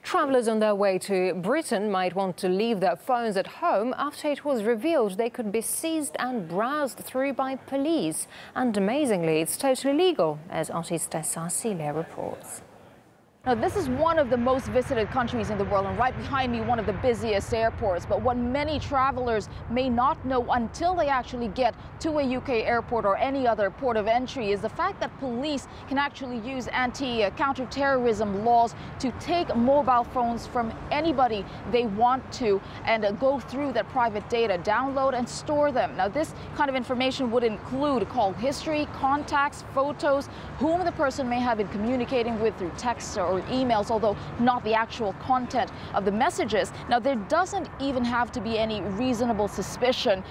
Travellers on their way to Britain might want to leave their phones at home after it was revealed they could be seized and browsed through by police. And amazingly, it's totally legal, as Iseize reports. Now, this is one of the most visited countries in the world, and right behind me, one of the busiest airports. But what many travelers may not know until they actually get to a UK airport or any other port of entry is the fact that police can actually use counter-terrorism laws to take mobile phones from anybody they want to and go through that private data, download and store them. Now, this kind of information would include call history, contacts, photos, whom the person may have been communicating with through text or emails, although not the actual content of the messages. Now, there doesn't even have to be any reasonable suspicion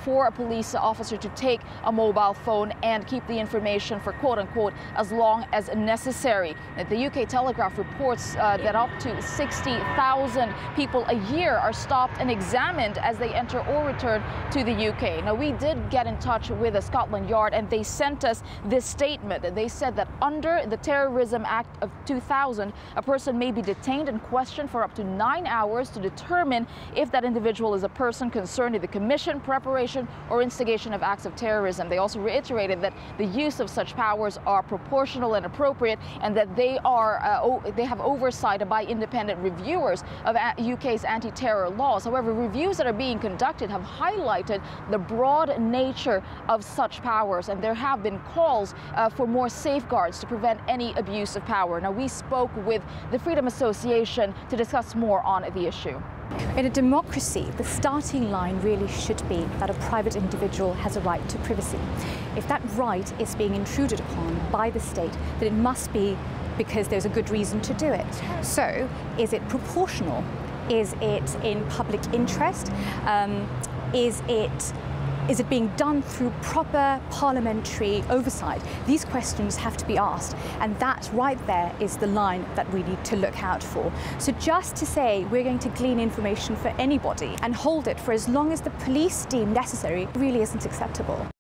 for a police officer to take a mobile phone and keep the information for quote-unquote as long as necessary. The UK Telegraph reports that up to 60,000 people a year are stopped and examined as they enter or return to the UK. Now, we did get in touch with the Scotland Yard and they sent us this statement. They said that under the Terrorism Act of 2000, a person may be detained and questioned for up to 9 hours to determine if that individual is a person concerned in the commission, preparation, or instigation of acts of terrorism. They also reiterated that the use of such powers are proportional and appropriate, and that they have oversight by independent reviewers of UK's anti-terror laws. However, reviews that are being conducted have highlighted the broad nature of such powers, and there have been calls for more safeguards to prevent any abuse of power. Now, we spoke with the Freedom Association to discuss more on the issue. In a democracy, the starting line really should be that a private individual has a right to privacy. If that right is being intruded upon by the state, then it must be because there's a good reason to do it. So, is it proportional? Is it in public interest? Is it being done through proper parliamentary oversight? These questions have to be asked, and that right there is the line that we need to look out for. So just to say we're going to glean information for anybody and hold it for as long as the police deem necessary really isn't acceptable.